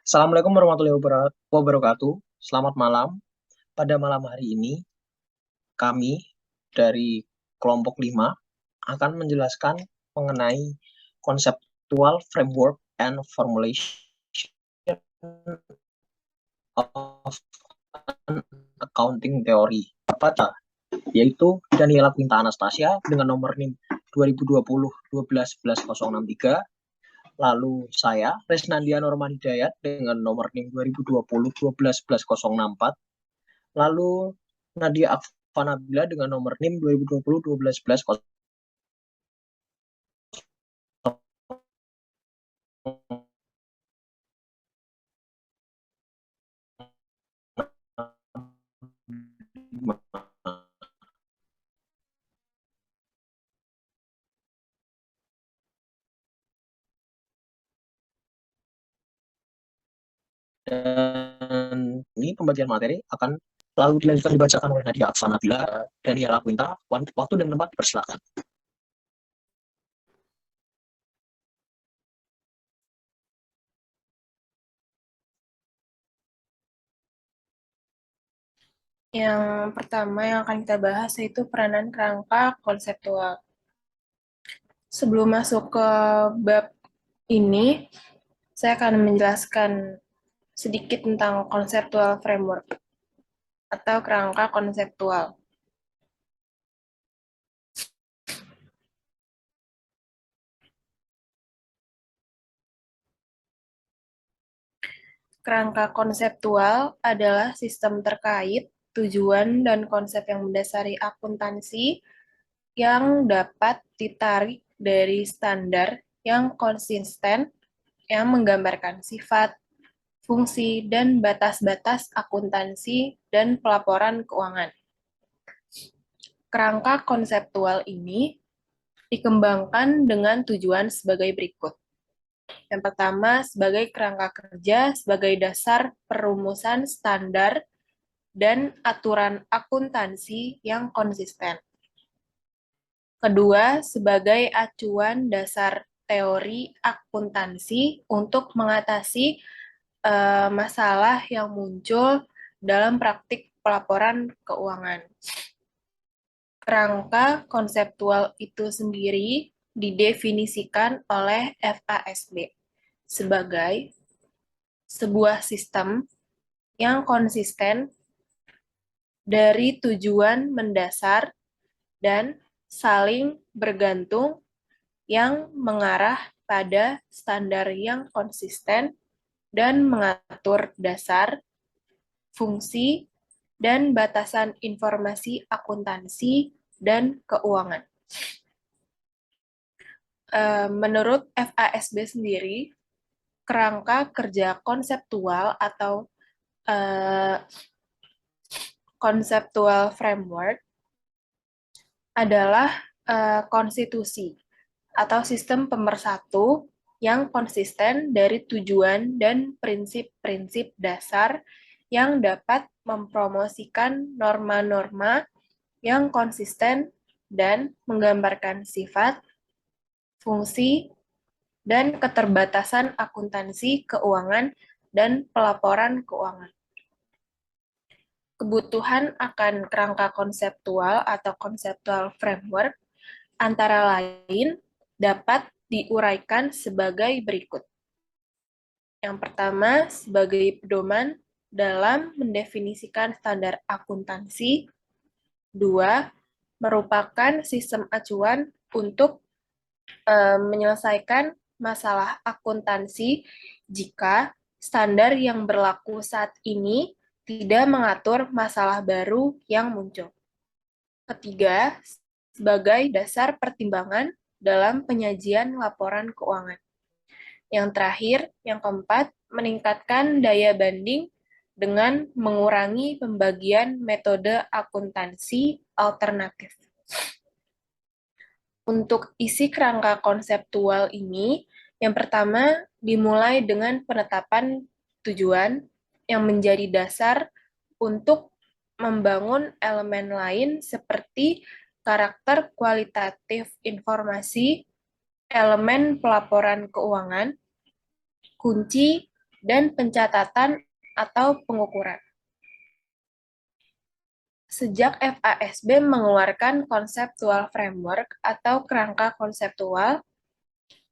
Assalamualaikum warahmatullahi wabarakatuh. Selamat malam. Pada malam hari ini, kami dari kelompok 5 akan menjelaskan mengenai conceptual framework and formulation of an accounting theory. Apa yaitu Daniela Quinta Anastasia dengan nomor NIM 2020-12-11-063. Lalu saya, Resnandia Norman Hidayat dengan nomor NIM 2020-12-11-064. Lalu Nadia Akvanabila dengan nomor NIM 2020-12-11-0. Dan ini pembagian materi akan lalu dilanjutkan dibacakan oleh Nadia Akvanabila dan Yala Quinta. Waktu dan tempat dipersilakan. Yang pertama yang akan kita bahas yaitu peranan kerangka konseptual. Sebelum masuk ke bab ini, saya akan menjelaskan sedikit tentang conceptual framework atau kerangka konseptual. Kerangka konseptual adalah sistem terkait tujuan dan konsep yang mendasari akuntansi yang dapat ditarik dari standar yang konsisten yang menggambarkan sifat, fungsi, dan batas-batas akuntansi dan pelaporan keuangan. Kerangka konseptual ini dikembangkan dengan tujuan sebagai berikut. Yang pertama, sebagai kerangka kerja, sebagai dasar perumusan standar dan aturan akuntansi yang konsisten. Kedua, sebagai acuan dasar teori akuntansi untuk mengatasi masalah yang muncul dalam praktik pelaporan keuangan. Kerangka konseptual itu sendiri didefinisikan oleh FASB sebagai sebuah sistem yang konsisten dari tujuan mendasar dan saling bergantung yang mengarah pada standar yang konsisten dan mengatur dasar, fungsi, dan batasan informasi akuntansi dan keuangan. Menurut FASB sendiri, kerangka kerja konseptual atau conceptual framework adalah konstitusi atau sistem pemersatu yang konsisten dari tujuan dan prinsip-prinsip dasar yang dapat mempromosikan norma-norma yang konsisten dan menggambarkan sifat, fungsi, dan keterbatasan akuntansi keuangan dan pelaporan keuangan. Kebutuhan akan kerangka konseptual atau conceptual framework antara lain dapat diuraikan sebagai berikut. Yang pertama, sebagai pedoman dalam mendefinisikan standar akuntansi. Dua, merupakan sistem acuan untuk menyelesaikan masalah akuntansi jika standar yang berlaku saat ini tidak mengatur masalah baru yang muncul. Ketiga, sebagai dasar pertimbangan dalam penyajian laporan keuangan. Yang terakhir, yang keempat, meningkatkan daya banding dengan mengurangi pembagian metode akuntansi alternatif. Untuk isi kerangka konseptual ini, yang pertama dimulai dengan penetapan tujuan yang menjadi dasar untuk membangun elemen lain seperti karakter kualitatif informasi, elemen pelaporan keuangan, kunci, dan pencatatan atau pengukuran. Sejak FASB mengeluarkan Conceptual Framework atau kerangka konseptual,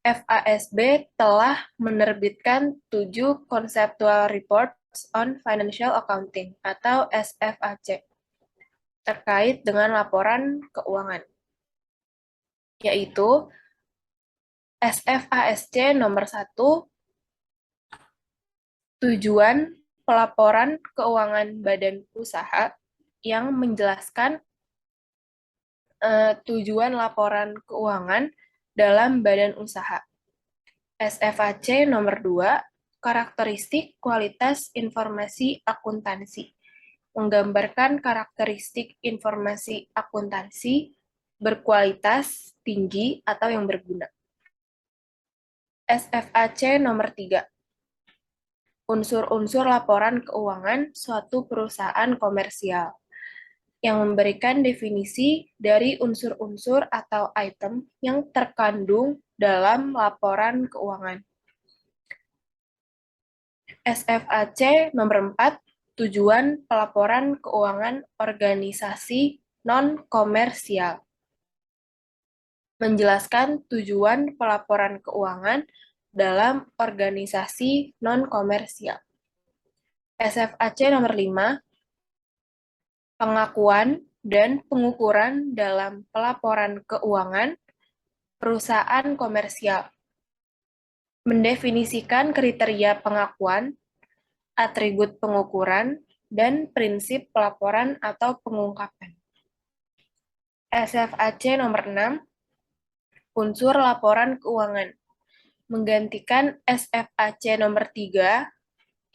FASB telah menerbitkan 7 Conceptual Reports on Financial Accounting atau SFAC terkait dengan laporan keuangan, yaitu SFASC nomor 1, tujuan pelaporan keuangan badan usaha yang menjelaskan tujuan laporan keuangan dalam badan usaha. SFAC nomor 2, karakteristik kualitas informasi akuntansi, menggambarkan karakteristik informasi akuntansi berkualitas tinggi atau yang berguna. SFAC nomor 3, unsur-unsur laporan keuangan suatu perusahaan komersial, yang memberikan definisi dari unsur-unsur atau item yang terkandung dalam laporan keuangan. SFAC nomor 4, tujuan pelaporan keuangan organisasi non-komersial. Menjelaskan tujuan pelaporan keuangan dalam organisasi non-komersial. SFAC nomor 5, pengakuan dan pengukuran dalam pelaporan keuangan perusahaan komersial. Mendefinisikan kriteria pengakuan, atribut pengukuran, dan prinsip pelaporan atau pengungkapan. SFAC nomor 6, unsur laporan keuangan. Menggantikan SFAC nomor 3,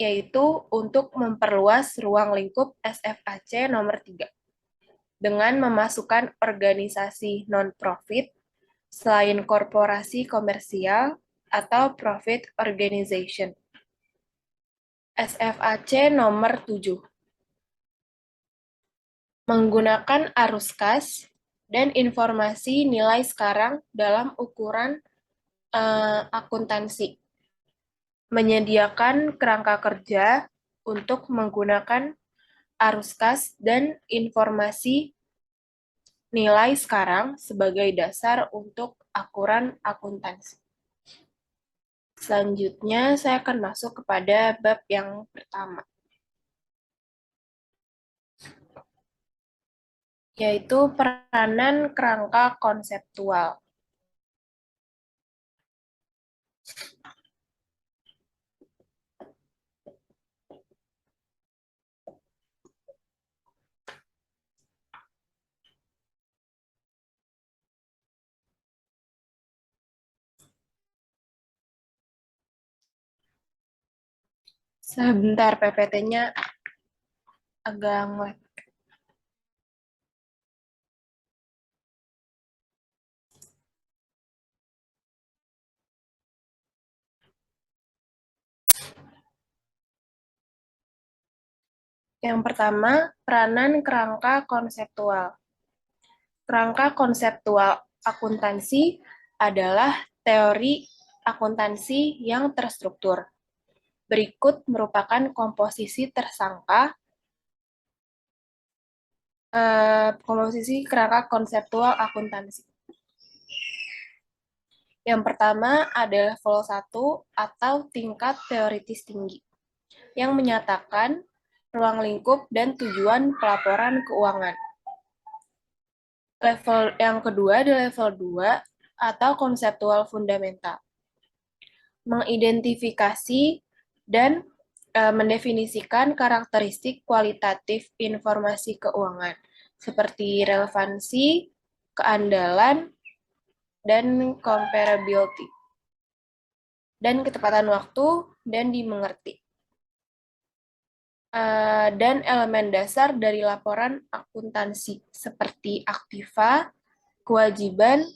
yaitu untuk memperluas ruang lingkup SFAC nomor 3 dengan memasukkan organisasi non-profit selain korporasi komersial atau profit organization. SFAC nomor 7, menggunakan arus kas dan informasi nilai sekarang dalam ukuran akuntansi. Menyediakan kerangka kerja untuk menggunakan arus kas dan informasi nilai sekarang sebagai dasar untuk akuran akuntansi. Selanjutnya, saya akan masuk kepada bab yang pertama, yaitu peranan kerangka konseptual. Sebentar, PPT-nya agak nge-lag. Yang pertama, peranan kerangka konseptual. Kerangka konseptual akuntansi adalah teori akuntansi yang terstruktur. Berikut merupakan komposisi tersangka, komposisi kerangka konseptual akuntansi. Yang pertama ada level 1 atau tingkat teoritis tinggi, yang menyatakan ruang lingkup dan tujuan pelaporan keuangan. Level yang kedua ada level 2 atau konseptual fundamental, mengidentifikasi dan mendefinisikan karakteristik kualitatif informasi keuangan, seperti relevansi, keandalan, dan comparability, dan ketepatan waktu, dan dimengerti. Dan elemen dasar dari laporan akuntansi, seperti aktiva, kewajiban,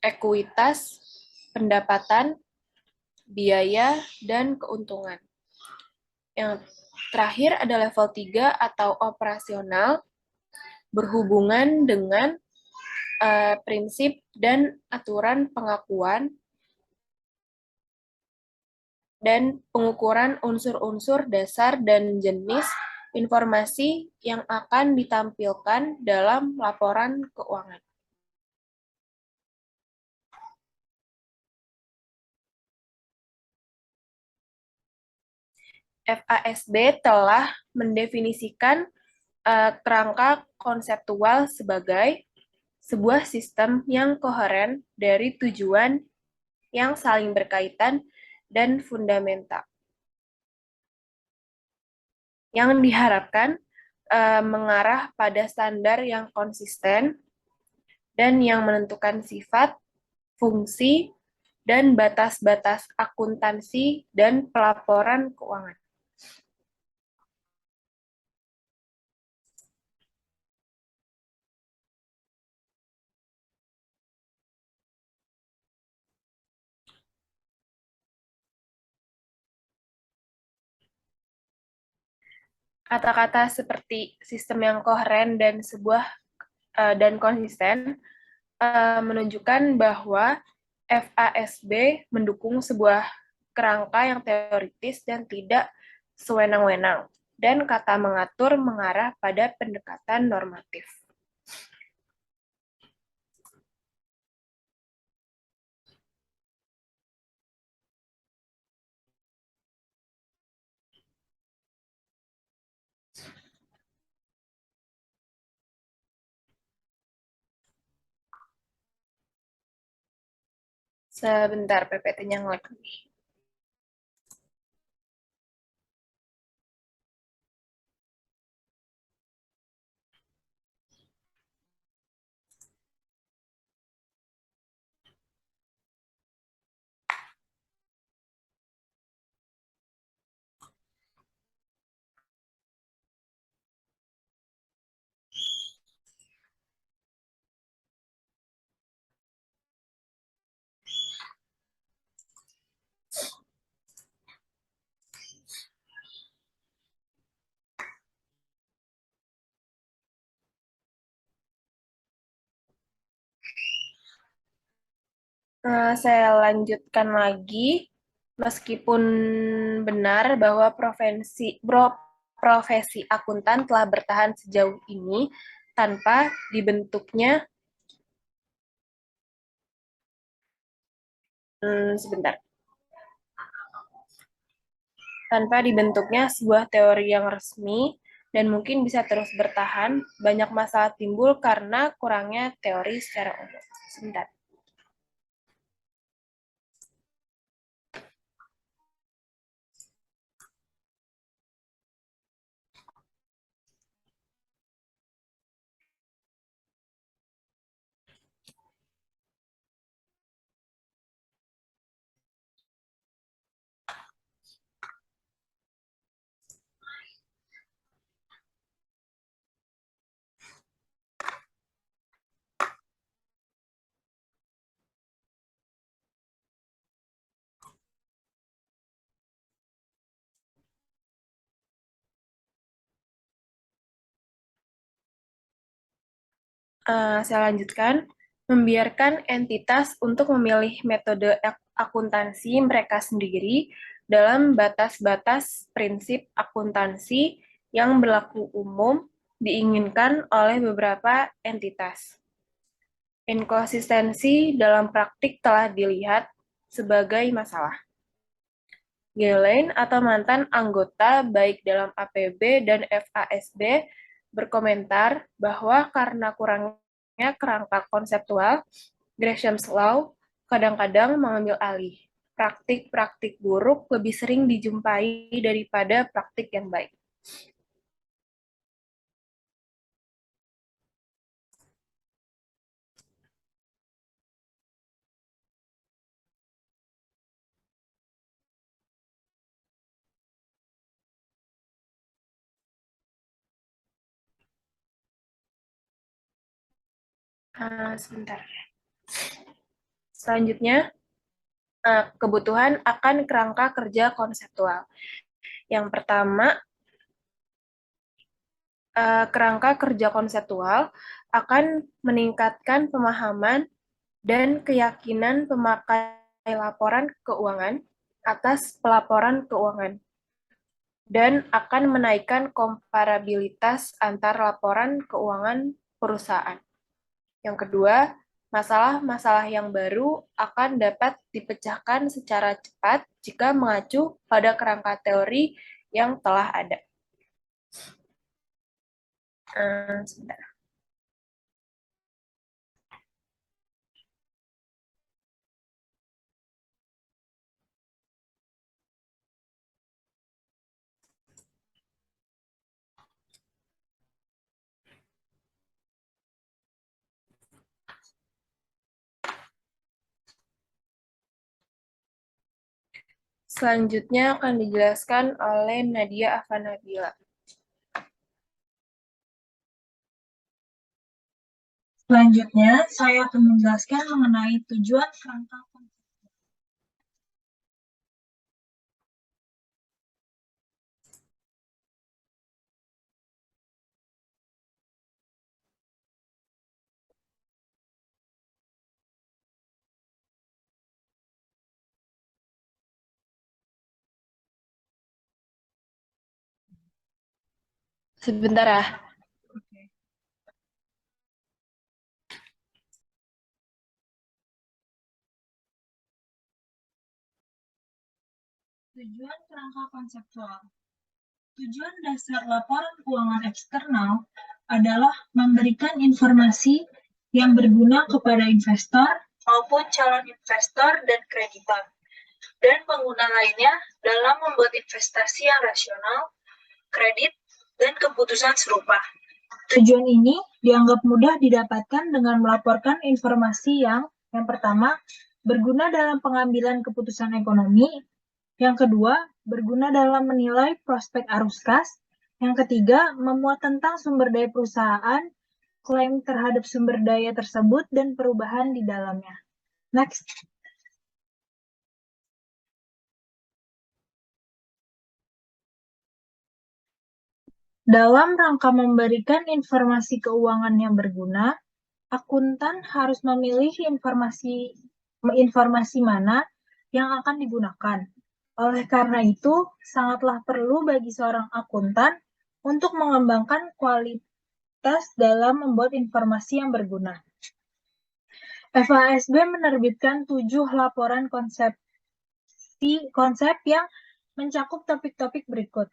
ekuitas, pendapatan, biaya, dan keuntungan. Yang terakhir ada level 3 atau operasional, berhubungan dengan prinsip dan aturan pengakuan dan pengukuran unsur-unsur dasar dan jenis informasi yang akan ditampilkan dalam laporan keuangan. FASB telah mendefinisikan kerangka konseptual sebagai sebuah sistem yang koheren dari tujuan yang saling berkaitan dan fundamental, yang diharapkan mengarah pada standar yang konsisten dan yang menentukan sifat, fungsi, dan batas-batas akuntansi dan pelaporan keuangan. Kata-kata seperti sistem yang koheren dan konsisten menunjukkan bahwa FASB mendukung sebuah kerangka yang teoritis dan tidak sewenang-wenang, dan kata mengatur mengarah pada pendekatan normatif. Sebentar, PPT-nya nge-lag nih. Saya lanjutkan lagi, meskipun benar bahwa profesi akuntan telah bertahan sejauh ini tanpa dibentuknya sebuah teori yang resmi dan mungkin bisa terus bertahan, banyak masalah timbul karena kurangnya teori secara umum. Sebentar. Saya lanjutkan, membiarkan entitas untuk memilih metode akuntansi mereka sendiri dalam batas-batas prinsip akuntansi yang berlaku umum diinginkan oleh beberapa entitas. Inkonsistensi dalam praktik telah dilihat sebagai masalah. Galen atau mantan anggota baik dalam APB dan FASB berkomentar bahwa karena kurangnya kerangka konseptual, Gresham's Law kadang-kadang mengambil alih. Praktik-praktik buruk lebih sering dijumpai daripada praktik yang baik. Sebentar. Selanjutnya, kebutuhan akan kerangka kerja konseptual. Yang pertama, kerangka kerja konseptual akan meningkatkan pemahaman dan keyakinan pemakai laporan keuangan atas pelaporan keuangan dan akan menaikkan komparabilitas antar laporan keuangan perusahaan. Yang kedua, masalah-masalah yang baru akan dapat dipecahkan secara cepat jika mengacu pada kerangka teori yang telah ada. Sebentar. Selanjutnya akan dijelaskan oleh Nadia Afanabila. Selanjutnya, saya akan menjelaskan mengenai tujuan kerangka konseptual. Sebentar ya. Oke. Tujuan kerangka konseptual. Tujuan dasar laporan keuangan eksternal adalah memberikan informasi yang berguna kepada investor maupun calon investor dan kreditor, dan pengguna lainnya dalam membuat investasi yang rasional, kredit, dan keputusan serupa. Tujuan ini dianggap mudah didapatkan dengan melaporkan informasi yang pertama, berguna dalam pengambilan keputusan ekonomi, yang kedua, berguna dalam menilai prospek arus kas, yang ketiga, memuat tentang sumber daya perusahaan, klaim terhadap sumber daya tersebut, dan perubahan di dalamnya. Next. Dalam rangka memberikan informasi keuangan yang berguna, akuntan harus memilih informasi mana yang akan digunakan. Oleh karena itu, sangatlah perlu bagi seorang akuntan untuk mengembangkan kualitas dalam membuat informasi yang berguna. FASB menerbitkan 7 laporan konsep yang mencakup topik-topik berikut.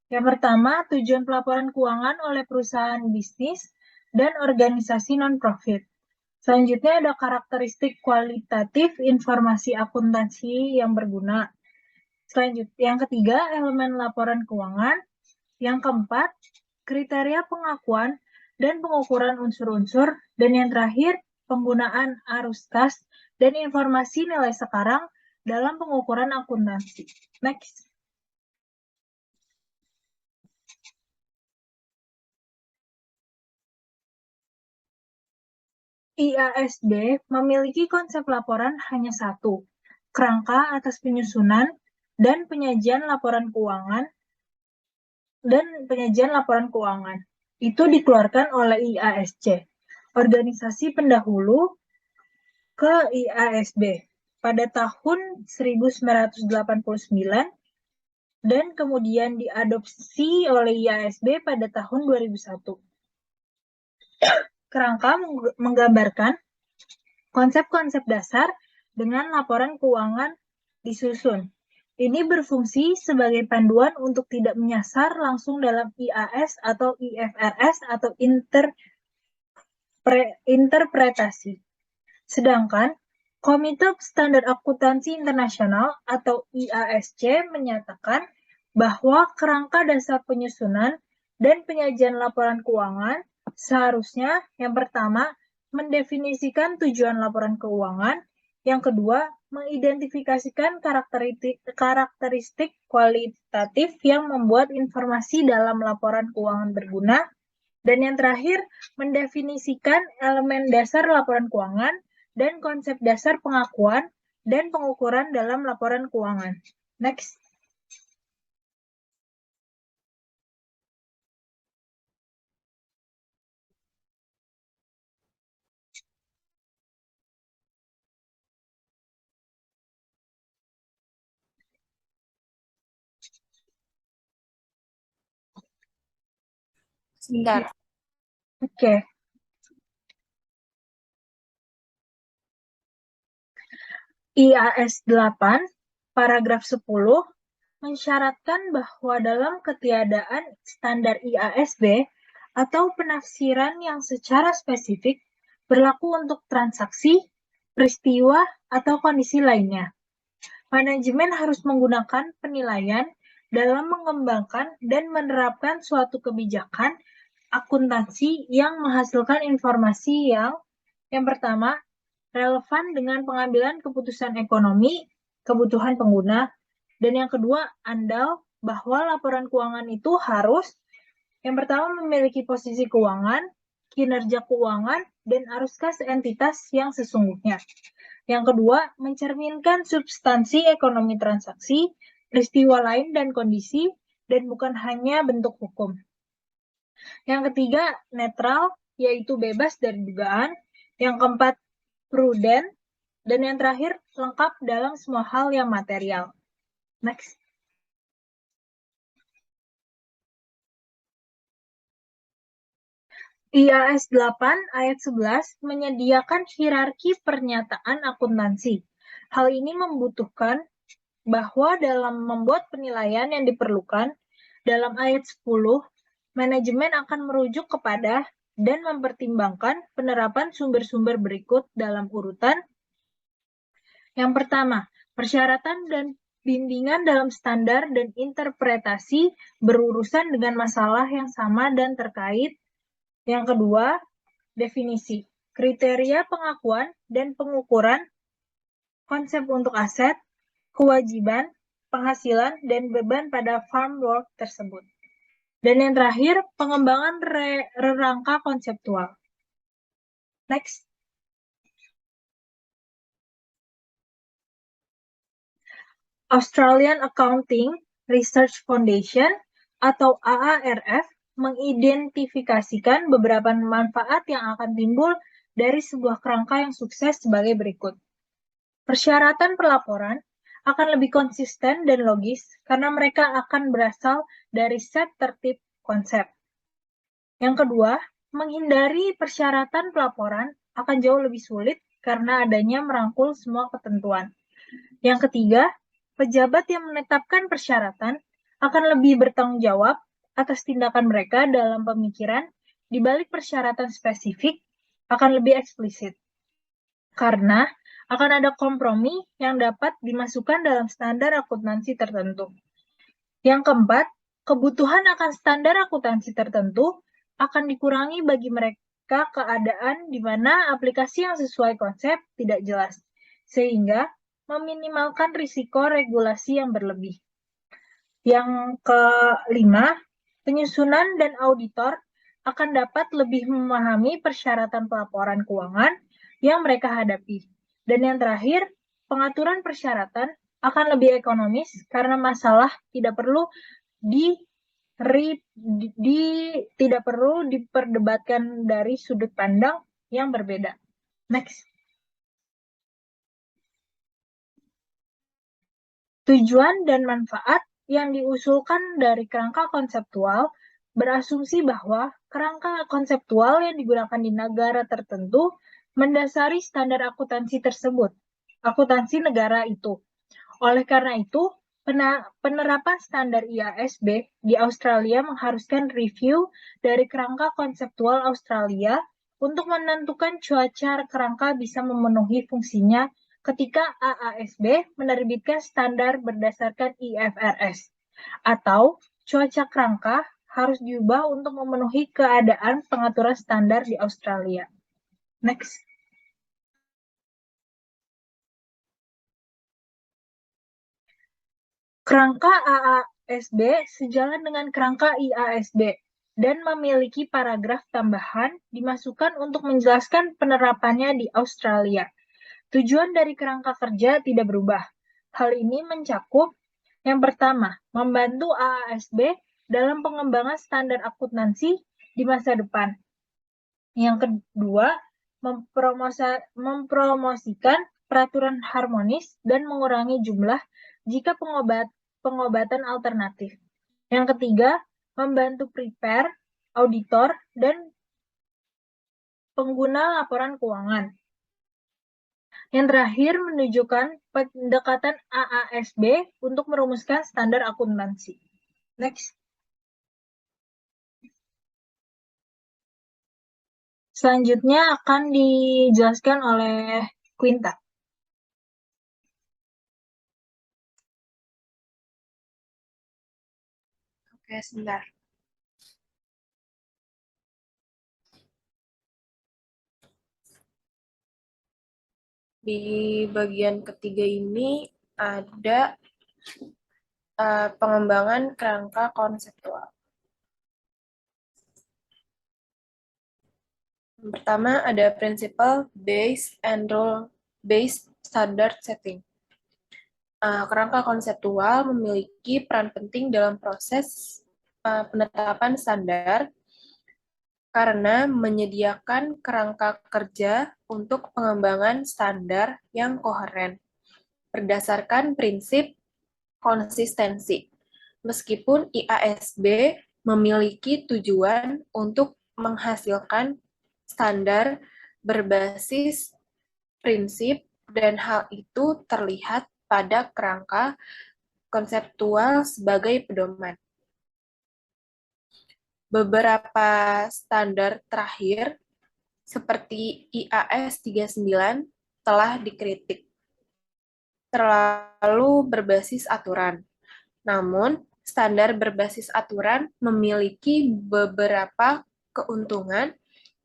Yang pertama, tujuan pelaporan keuangan oleh perusahaan bisnis dan organisasi non-profit. Selanjutnya ada karakteristik kualitatif informasi akuntansi yang berguna. Selanjutnya, yang ketiga, elemen laporan keuangan. Yang keempat, kriteria pengakuan dan pengukuran unsur-unsur. Dan yang terakhir, penggunaan arus kas dan informasi nilai sekarang dalam pengukuran akuntansi. Next. IASB memiliki konsep laporan hanya satu, kerangka atas penyusunan dan penyajian laporan keuangan itu dikeluarkan oleh IASC, organisasi pendahulu ke IASB pada tahun 1989 dan kemudian diadopsi oleh IASB pada tahun 2001. Kerangka menggambarkan konsep-konsep dasar dengan laporan keuangan disusun. Ini berfungsi sebagai panduan untuk tidak menyasar langsung dalam IAS atau IFRS atau interpretasi. Sedangkan Komite Standar Akuntansi Internasional atau IASC menyatakan bahwa kerangka dasar penyusunan dan penyajian laporan keuangan seharusnya yang pertama mendefinisikan tujuan laporan keuangan, yang kedua mengidentifikasikan karakteristik kualitatif yang membuat informasi dalam laporan keuangan berguna, dan yang terakhir mendefinisikan elemen dasar laporan keuangan dan konsep dasar pengakuan dan pengukuran dalam laporan keuangan. Next. Sebentar. Oke. IAS 8, paragraf 10, mensyaratkan bahwa dalam ketiadaan standar IASB atau penafsiran yang secara spesifik berlaku untuk transaksi, peristiwa, atau kondisi lainnya, manajemen harus menggunakan penilaian dalam mengembangkan dan menerapkan suatu kebijakan akuntansi yang menghasilkan informasi yang pertama, relevan dengan pengambilan keputusan ekonomi, kebutuhan pengguna, dan yang kedua, andal bahwa laporan keuangan itu harus yang pertama memiliki posisi keuangan, kinerja keuangan, dan arus kas entitas yang sesungguhnya. Yang kedua, mencerminkan substansi ekonomi transaksi, peristiwa lain dan kondisi, dan bukan hanya bentuk hukum. Yang ketiga, netral, yaitu bebas dari dugaan. Yang keempat, prudent. Dan yang terakhir, lengkap dalam semua hal yang material. Next. IAS 8 ayat 11 menyediakan hierarki pernyataan akuntansi. Hal ini membutuhkan bahwa dalam membuat penilaian yang diperlukan, dalam ayat 10, manajemen akan merujuk kepada dan mempertimbangkan penerapan sumber-sumber berikut dalam urutan. Yang pertama, persyaratan dan bimbingan dalam standar dan interpretasi berurusan dengan masalah yang sama dan terkait. Yang kedua, definisi, kriteria pengakuan dan pengukuran, konsep untuk aset, kewajiban, penghasilan, dan beban pada farm work tersebut. Dan yang terakhir, pengembangan rangka konseptual. Next. Australian Accounting Research Foundation atau AARF mengidentifikasikan beberapa manfaat yang akan timbul dari sebuah kerangka yang sukses sebagai berikut. Persyaratan pelaporan akan lebih konsisten dan logis karena mereka akan berasal dari set tertib konsep. Yang kedua, menghindari persyaratan pelaporan akan jauh lebih sulit karena adanya merangkul semua ketentuan. Yang ketiga, pejabat yang menetapkan persyaratan akan lebih bertanggung jawab atas tindakan mereka dalam pemikiran di balik persyaratan spesifik akan lebih eksplisit. Karena akan ada kompromi yang dapat dimasukkan dalam standar akuntansi tertentu. Yang keempat, kebutuhan akan standar akuntansi tertentu akan dikurangi bagi mereka keadaan di mana aplikasi yang sesuai konsep tidak jelas, sehingga meminimalkan risiko regulasi yang berlebih. Yang kelima, penyusunan dan auditor akan dapat lebih memahami persyaratan pelaporan keuangan yang mereka hadapi. Dan yang terakhir, pengaturan persyaratan akan lebih ekonomis karena masalah tidak perlu diperdebatkan dari sudut pandang yang berbeda. Next. Tujuan dan manfaat yang diusulkan dari kerangka konseptual berasumsi bahwa kerangka konseptual yang digunakan di negara tertentu mendasari standar akuntansi tersebut, akuntansi negara itu. Oleh karena itu, penerapan standar IASB di Australia mengharuskan review dari kerangka konseptual Australia untuk menentukan cuaca kerangka bisa memenuhi fungsinya ketika AASB menerbitkan standar berdasarkan IFRS, atau cuaca kerangka harus diubah untuk memenuhi keadaan pengaturan standar di Australia. Next. Kerangka AASB sejalan dengan kerangka IASB dan memiliki paragraf tambahan dimasukkan untuk menjelaskan penerapannya di Australia. Tujuan dari kerangka kerja tidak berubah. Hal ini mencakup yang pertama, membantu AASB dalam pengembangan standar akuntansi di masa depan. Yang kedua, mempromosikan peraturan harmonis dan mengurangi jumlah jika pengobatan alternatif. Yang ketiga, membantu prepare auditor, dan pengguna laporan keuangan. Yang terakhir, menunjukkan pendekatan AASB untuk merumuskan standar akuntansi. Next. Selanjutnya akan dijelaskan oleh Quinta. Oke, sebentar. Di bagian ketiga ini ada pengembangan kerangka konseptual. Yang pertama ada principle based and rule based standard setting. Kerangka konseptual memiliki peran penting dalam proses penetapan standar karena menyediakan kerangka kerja untuk pengembangan standar yang koheren berdasarkan prinsip konsistensi. Meskipun IASB memiliki tujuan untuk menghasilkan standar berbasis prinsip dan hal itu terlihat pada kerangka konseptual sebagai pedoman. Beberapa standar terakhir seperti IAS 39 telah dikritik terlalu berbasis aturan. Namun, standar berbasis aturan memiliki beberapa keuntungan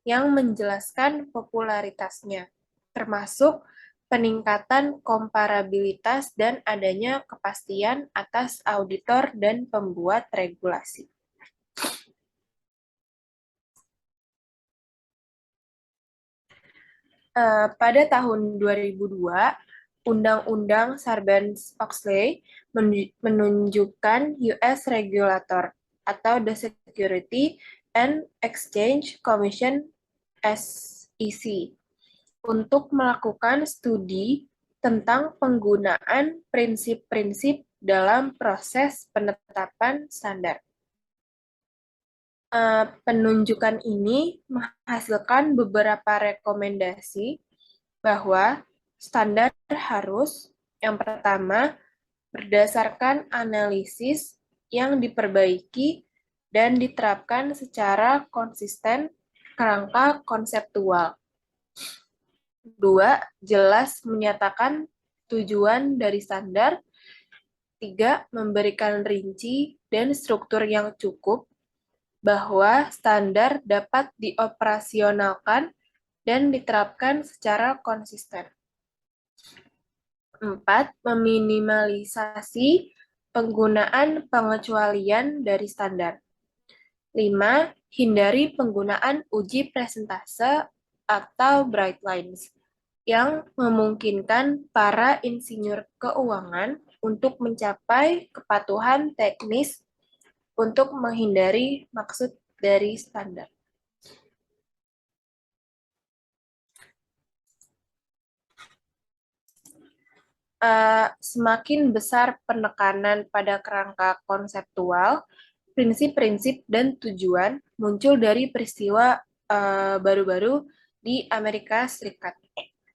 yang menjelaskan popularitasnya, termasuk peningkatan komparabilitas dan adanya kepastian atas auditor dan pembuat regulasi. Pada tahun 2002, Undang-Undang Sarbanes-Oxley menunjukkan US Regulator atau the Security and Exchange Commission SEC untuk melakukan studi tentang penggunaan prinsip-prinsip dalam proses penetapan standar. Penunjukan ini menghasilkan beberapa rekomendasi bahwa standar harus, yang pertama, berdasarkan analisis yang diperbaiki dan diterapkan secara konsisten kerangka konseptual. Dua, jelas menyatakan tujuan dari standar. Tiga, memberikan rinci dan struktur yang cukup bahwa standar dapat dioperasionalkan dan diterapkan secara konsisten. 4. Meminimalisasi penggunaan pengecualian dari standar. 5. Hindari penggunaan uji presentase atau bright lines yang memungkinkan para insinyur keuangan untuk mencapai kepatuhan teknis untuk menghindari maksud dari standar. Semakin besar penekanan pada kerangka konseptual, prinsip-prinsip dan tujuan muncul dari peristiwa baru-baru di Amerika Serikat.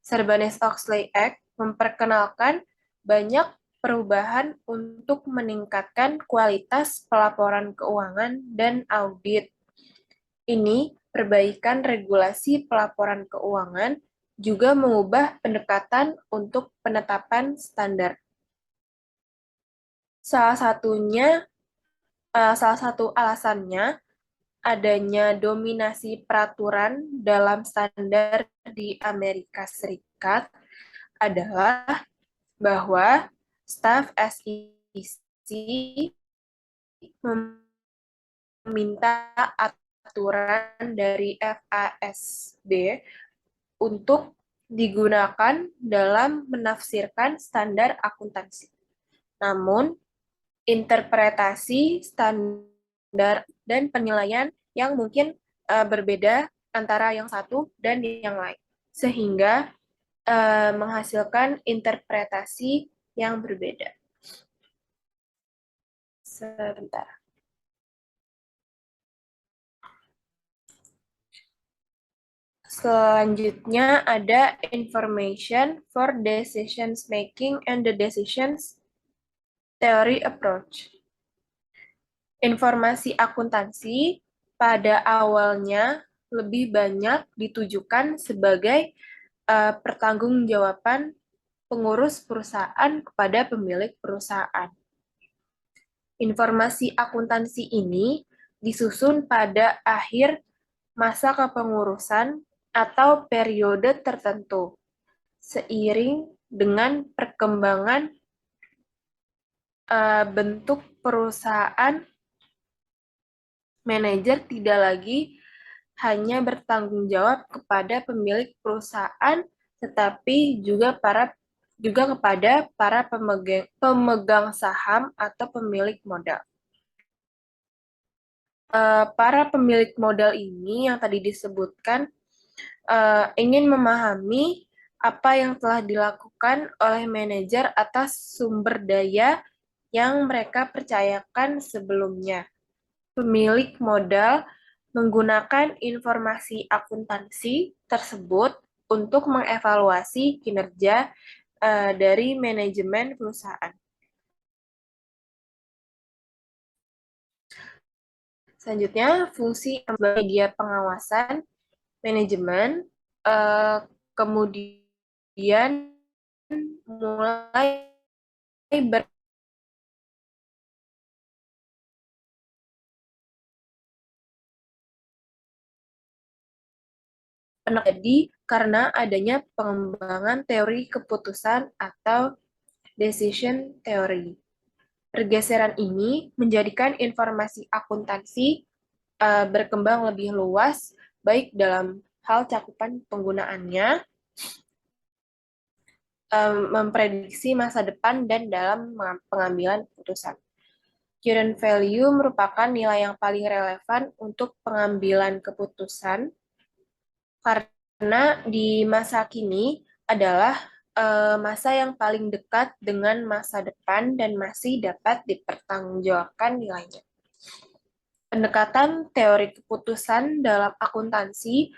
Sarbanes-Oxley Act memperkenalkan banyak perubahan untuk meningkatkan kualitas pelaporan keuangan dan audit. Ini perbaikan regulasi pelaporan keuangan juga mengubah pendekatan untuk penetapan standar. Salah satu alasannya adanya dominasi peraturan dalam standar di Amerika Serikat adalah bahwa staf SEC meminta aturan dari FASB untuk digunakan dalam menafsirkan standar akuntansi. Namun, interpretasi standar dan penilaian yang mungkin berbeda antara yang satu dan yang lain, sehingga menghasilkan interpretasi yang berbeda. Sebentar. Selanjutnya ada information for decisions making and the decisions theory approach. Informasi akuntansi pada awalnya lebih banyak ditujukan sebagai pertanggungjawaban pengurus perusahaan kepada pemilik perusahaan. Informasi akuntansi ini disusun pada akhir masa kepengurusan atau periode tertentu, seiring dengan perkembangan bentuk perusahaan. Manajer tidak lagi hanya bertanggung jawab kepada pemilik perusahaan, tetapi juga kepada para pemegang saham atau pemilik modal. Para pemilik modal ini yang tadi disebutkan ingin memahami apa yang telah dilakukan oleh manajer atas sumber daya yang mereka percayakan sebelumnya. Pemilik modal menggunakan informasi akuntansi tersebut untuk mengevaluasi kinerja dari manajemen perusahaan. Selanjutnya, fungsi media pengawasan manajemen, kemudian mulai terjadi karena adanya pengembangan teori keputusan atau decision theory. Pergeseran ini menjadikan informasi akuntansi berkembang lebih luas, baik dalam hal cakupan penggunaannya, memprediksi masa depan, dan dalam pengambilan keputusan. Current value merupakan nilai yang paling relevan untuk pengambilan keputusan, karena di masa kini adalah masa yang paling dekat dengan masa depan dan masih dapat dipertanggungjawabkan nilainya. Pendekatan teori keputusan dalam akuntansi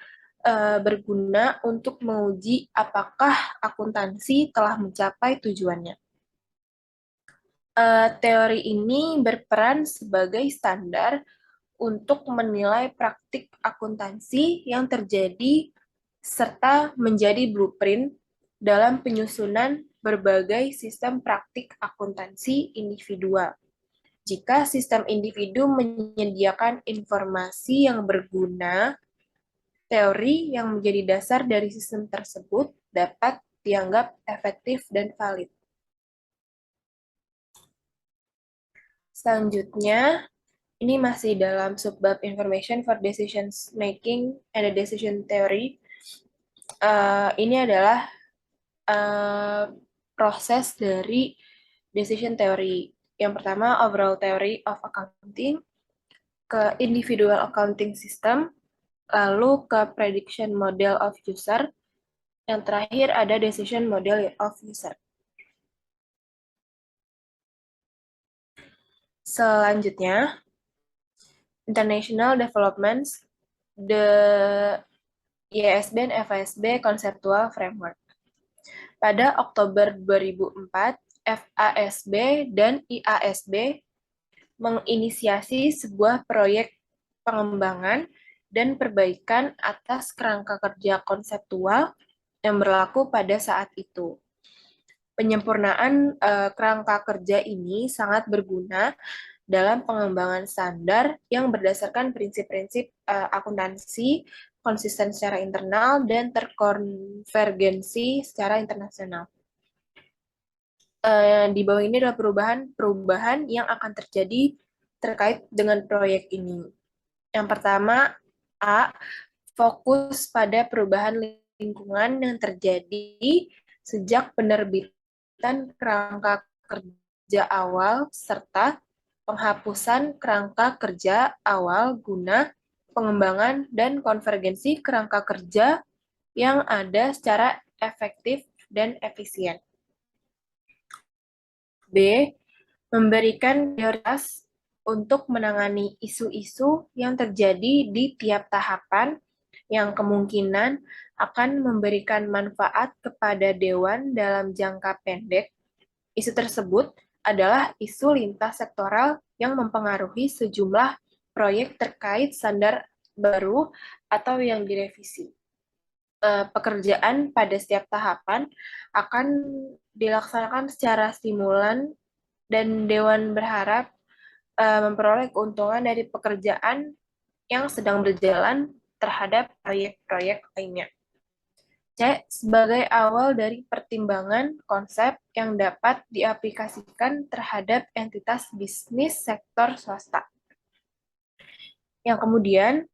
berguna untuk menguji apakah akuntansi telah mencapai tujuannya. Teori ini berperan sebagai standar untuk menilai praktik akuntansi yang terjadi serta menjadi blueprint dalam penyusunan berbagai sistem praktik akuntansi individual. Jika sistem individu menyediakan informasi yang berguna, teori yang menjadi dasar dari sistem tersebut dapat dianggap efektif dan valid. Selanjutnya, ini masih dalam subbab information for decisions making and the decision theory. Ini adalah proses dari decision theory. Yang pertama, overall theory of accounting, ke individual accounting system, lalu ke prediction model of user, yang terakhir ada decision model of user. Selanjutnya, international developments, the IASB dan FASB Conceptual Framework. Pada Oktober 2004, FASB dan IASB menginisiasi sebuah proyek pengembangan dan perbaikan atas kerangka kerja konseptual yang berlaku pada saat itu. Penyempurnaan kerangka kerja ini sangat berguna dalam pengembangan standar yang berdasarkan prinsip-prinsip akuntansi, konsisten secara internal, dan terkonvergensi secara internasional. Di bawah ini adalah perubahan yang akan terjadi terkait dengan proyek ini. Yang pertama, A, fokus pada perubahan lingkungan yang terjadi sejak penerbitan kerangka kerja awal serta penghapusan kerangka kerja awal guna pengembangan dan konvergensi kerangka kerja yang ada secara efektif dan efisien. B, memberikan prioritas untuk menangani isu-isu yang terjadi di tiap tahapan yang kemungkinan akan memberikan manfaat kepada Dewan dalam jangka pendek. Isu tersebut adalah isu lintas sektoral yang mempengaruhi sejumlah proyek terkait standar baru atau yang direvisi. Pekerjaan pada setiap tahapan akan dilaksanakan secara stimulan dan Dewan berharap memperoleh keuntungan dari pekerjaan yang sedang berjalan terhadap proyek-proyek lainnya. C. Sebagai awal dari pertimbangan konsep yang dapat diaplikasikan terhadap entitas bisnis sektor swasta. Yang kemudian,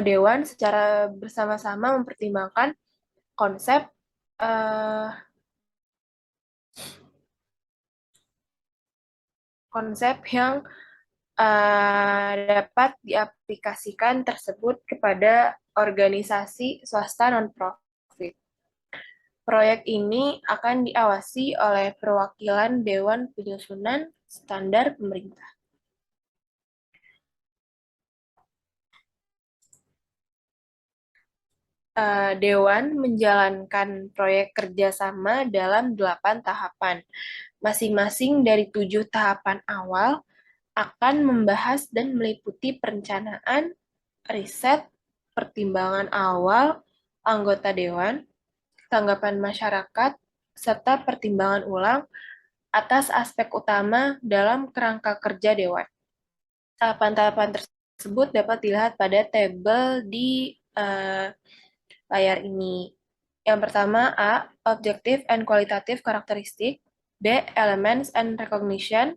Dewan secara bersama-sama mempertimbangkan konsep yang dapat diaplikasikan tersebut kepada organisasi swasta non-profit. Proyek ini akan diawasi oleh perwakilan Dewan Penyusunan Standar Pemerintah. Dewan menjalankan proyek kerjasama dalam 8 tahapan. Masing-masing dari 7 tahapan awal akan membahas dan meliputi perencanaan, riset, pertimbangan awal anggota Dewan, tanggapan masyarakat, serta pertimbangan ulang atas aspek utama dalam kerangka kerja Dewan. Tahapan-tahapan tersebut dapat dilihat pada tabel di layar ini. Yang pertama, A. Objective and Qualitative Characteristic. B. Elements and Recognition.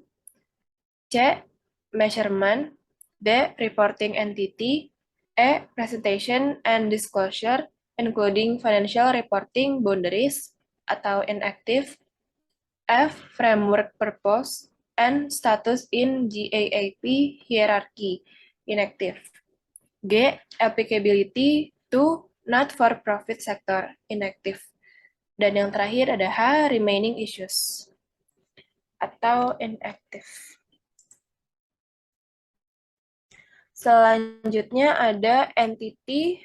C. Measurement. D. Reporting Entity. E. Presentation and Disclosure, including Financial Reporting Boundaries atau Inactive. F. Framework Purpose and Status in GAAP Hierarchy, Inactive. G. Applicability to not-for-profit sector, Inactive. Dan yang terakhir ada H. Remaining Issues atau Inactive. Selanjutnya ada Entity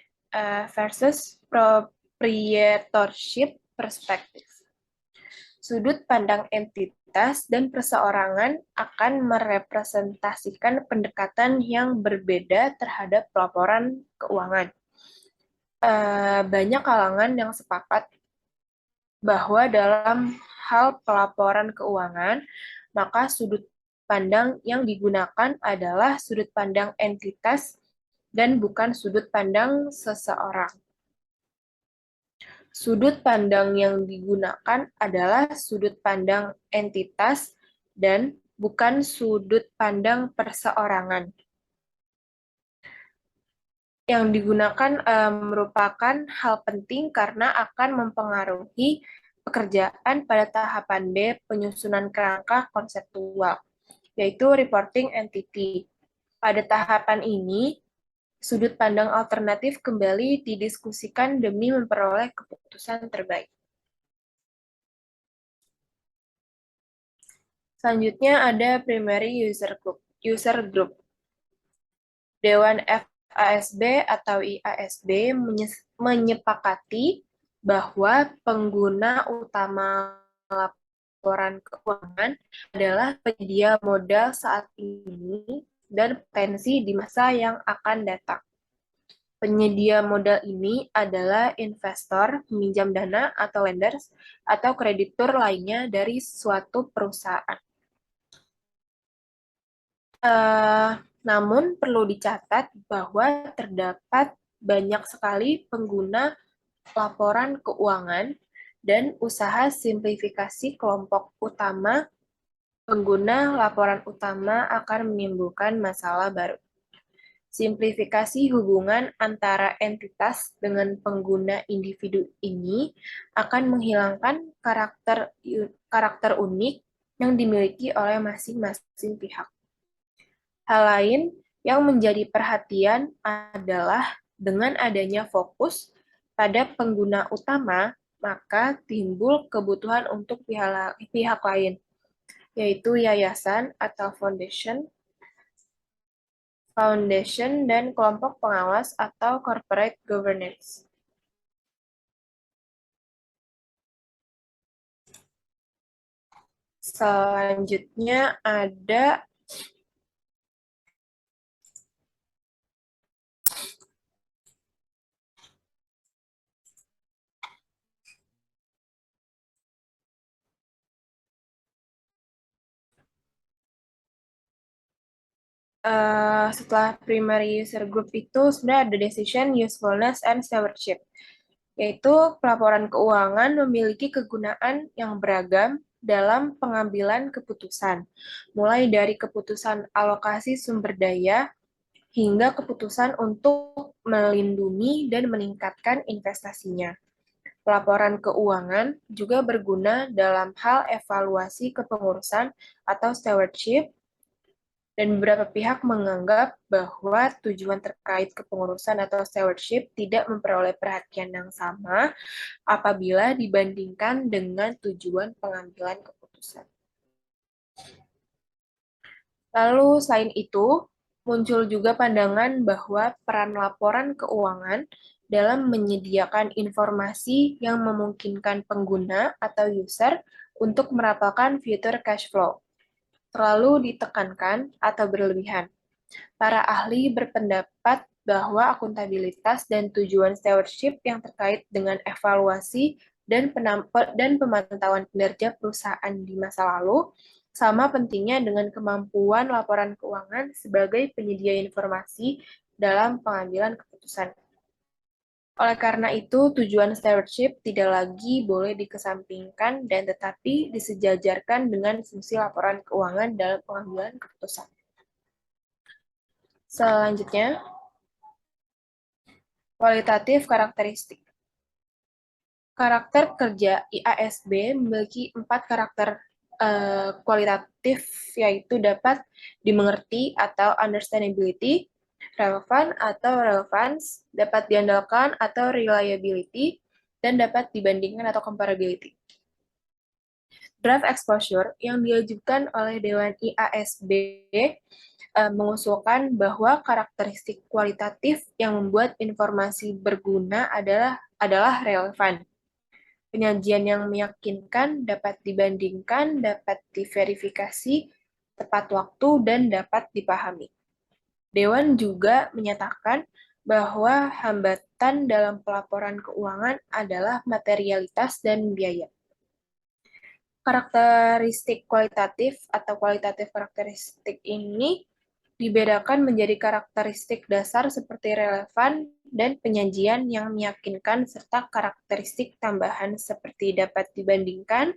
versus Proprietorship Perspective. Sudut pandang entitas dan perseorangan akan merepresentasikan pendekatan yang berbeda terhadap pelaporan keuangan. Banyak kalangan yang sepakat bahwa dalam hal pelaporan keuangan, maka sudut pandang yang digunakan adalah sudut pandang entitas dan bukan sudut pandang seseorang. Sudut pandang yang digunakan adalah sudut pandang entitas dan bukan sudut pandang perseorangan. Yang digunakan merupakan hal penting karena akan mempengaruhi pekerjaan pada tahapan B penyusunan kerangka konseptual, yaitu reporting entity. Pada tahapan ini, sudut pandang alternatif kembali didiskusikan demi memperoleh keputusan terbaik. Selanjutnya ada primary user group. Dewan FASB atau IASB menyepakati bahwa pengguna utama laporan keuangan adalah penyedia modal saat ini dan potensi di masa yang akan datang. Penyedia modal ini adalah investor, peminjam dana, atau lenders, atau kreditur lainnya dari suatu perusahaan. Namun perlu dicatat bahwa terdapat banyak sekali pengguna laporan keuangan dan usaha simplifikasi kelompok utama pengguna laporan utama akan menimbulkan masalah baru. Simplifikasi hubungan antara entitas dengan pengguna individu ini akan menghilangkan karakter unik yang dimiliki oleh masing-masing pihak. Hal lain yang menjadi perhatian adalah dengan adanya fokus pada pengguna utama, maka timbul kebutuhan untuk pihak lain, yaitu yayasan atau foundation, foundation, dan kelompok pengawas atau corporate governance. Selanjutnya ada setelah primary user group itu sebenarnya ada decision, usefulness, and stewardship, yaitu pelaporan keuangan memiliki kegunaan yang beragam dalam pengambilan keputusan, mulai dari keputusan alokasi sumber daya hingga keputusan untuk melindungi dan meningkatkan investasinya. Pelaporan keuangan juga berguna dalam hal evaluasi kepengurusan atau stewardship, dan beberapa pihak menganggap bahwa tujuan terkait kepengurusan atau stewardship tidak memperoleh perhatian yang sama apabila dibandingkan dengan tujuan pengambilan keputusan. Lalu selain itu, muncul juga pandangan bahwa peran laporan keuangan dalam menyediakan informasi yang memungkinkan pengguna atau user untuk merapalkan future cash flow terlalu ditekankan atau berlebihan. Para ahli berpendapat bahwa akuntabilitas dan tujuan stewardship yang terkait dengan evaluasi dan pemantauan kinerja perusahaan di masa lalu sama pentingnya dengan kemampuan laporan keuangan sebagai penyedia informasi dalam pengambilan keputusan. Oleh karena itu, tujuan stewardship tidak lagi boleh dikesampingkan dan tetapi disejajarkan dengan fungsi laporan keuangan dalam pengambilan keputusan. Selanjutnya, kualitatif karakteristik. Karakter kerja IASB memiliki 4 karakter kualitatif, yaitu dapat dimengerti atau understandability, relevan atau relevance, dapat diandalkan atau reliability, dan dapat dibandingkan atau comparability. Draft exposure yang diajukan oleh Dewan IASB mengusulkan bahwa karakteristik kualitatif yang membuat informasi berguna adalah relevan. Penyajian yang meyakinkan, dapat dibandingkan, dapat diverifikasi, tepat waktu, dan dapat dipahami. Dewan juga menyatakan bahwa hambatan dalam pelaporan keuangan adalah materialitas dan biaya. Karakteristik kualitatif atau kualitatif karakteristik ini dibedakan menjadi karakteristik dasar seperti relevan dan penyajian yang meyakinkan, serta karakteristik tambahan seperti dapat dibandingkan,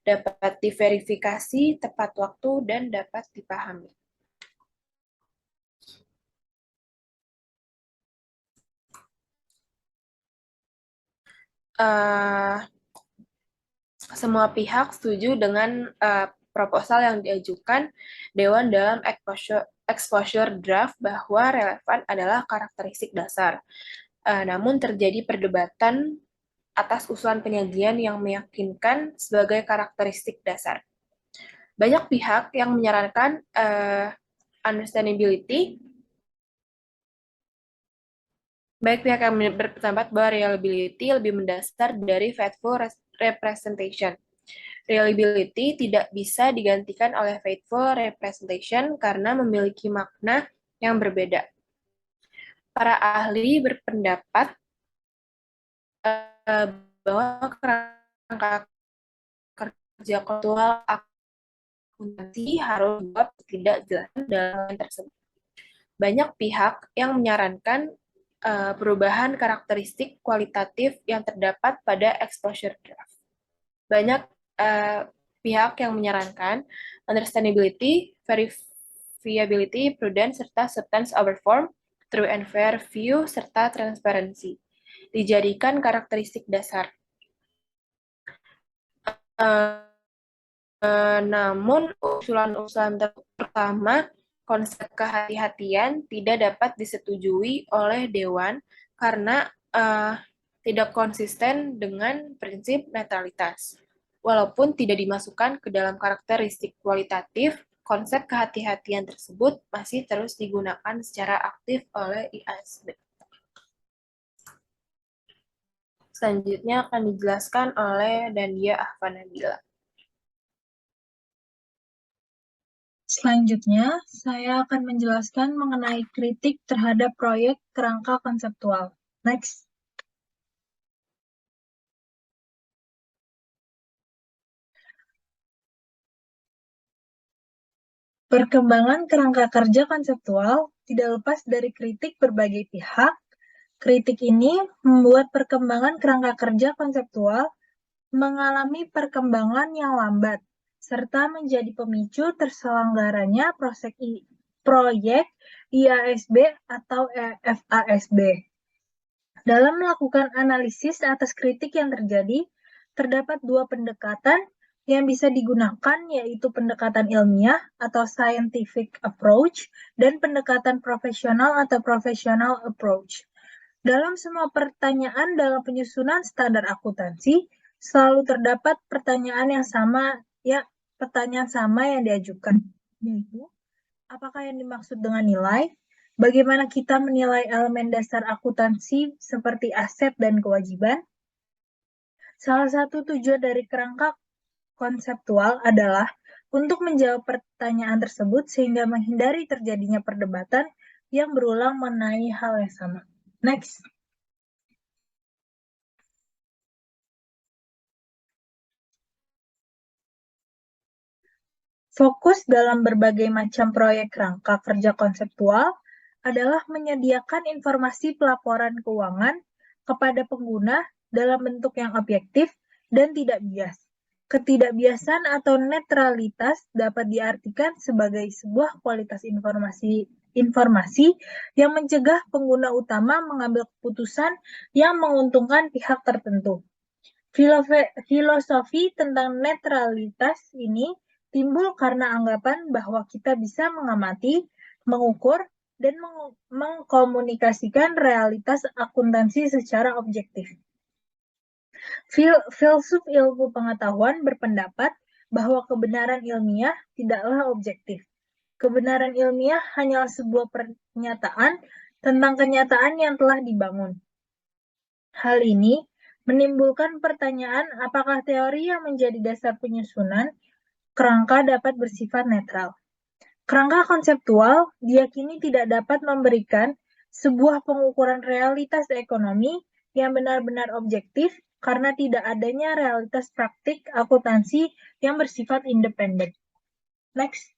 dapat diverifikasi, tepat waktu, dan dapat dipahami. Semua pihak setuju dengan proposal yang diajukan Dewan dalam exposure draft bahwa relevan adalah karakteristik dasar. Namun terjadi perdebatan atas usulan penyajian yang meyakinkan sebagai karakteristik dasar. Banyak pihak yang menyarankan understandability, baik pihak yang berpendapat bahwa reliability lebih mendasar dari faithful representation. Reliability tidak bisa digantikan oleh faithful representation karena memiliki makna yang berbeda. Para ahli berpendapat bahwa kerangka kerja kontekstual akuntansi harus dibuat tidak jelas dalam tersebut. Banyak pihak yang menyarankan perubahan karakteristik kualitatif yang terdapat pada exposure draft. Banyak pihak yang menyarankan understandability, verifiability, prudence, serta substance over form, true and fair view, serta transparency dijadikan karakteristik dasar. Namun, usulan-usulan pertama, konsep kehati-hatian tidak dapat disetujui oleh Dewan karena tidak konsisten dengan prinsip netralitas. Walaupun tidak dimasukkan ke dalam karakteristik kualitatif, konsep kehati-hatian tersebut masih terus digunakan secara aktif oleh IASB. Selanjutnya akan dijelaskan oleh Dandia Ahvanabila. Selanjutnya, saya akan menjelaskan mengenai kritik terhadap proyek kerangka konseptual. Next. Perkembangan kerangka kerja konseptual tidak lepas dari kritik berbagai pihak. Kritik ini membuat perkembangan kerangka kerja konseptual mengalami perkembangan yang lambat, serta menjadi pemicu terselenggaranya proyek IASB atau FASB. Dalam melakukan analisis atas kritik yang terjadi, terdapat dua pendekatan yang bisa digunakan, yaitu pendekatan ilmiah atau scientific approach dan pendekatan profesional atau professional approach. Dalam semua pertanyaan dalam penyusunan standar akuntansi, selalu terdapat pertanyaan sama yang diajukan, yaitu apakah yang dimaksud dengan nilai, bagaimana kita menilai elemen dasar akuntansi seperti aset dan kewajiban. Salah satu tujuan dari kerangka konseptual adalah untuk menjawab pertanyaan tersebut sehingga menghindari terjadinya perdebatan yang berulang mengenai hal yang sama. Next. Fokus dalam berbagai macam proyek kerangka kerja konseptual adalah menyediakan informasi pelaporan keuangan kepada pengguna dalam bentuk yang objektif dan tidak bias. Ketidakbiasan atau netralitas dapat diartikan sebagai sebuah kualitas informasi yang mencegah pengguna utama mengambil keputusan yang menguntungkan pihak tertentu. Filosofi tentang netralitas ini timbul karena anggapan bahwa kita bisa mengamati, mengukur, dan mengkomunikasikan realitas akuntansi secara objektif. Filsuf ilmu pengetahuan berpendapat bahwa kebenaran ilmiah tidaklah objektif. Kebenaran ilmiah hanyalah sebuah pernyataan tentang kenyataan yang telah dibangun. Hal ini menimbulkan pertanyaan apakah teori yang menjadi dasar penyusunan kerangka dapat bersifat netral. Kerangka konseptual diyakini tidak dapat memberikan sebuah pengukuran realitas ekonomi yang benar-benar objektif karena tidak adanya realitas praktik akuntansi yang bersifat independen. Next.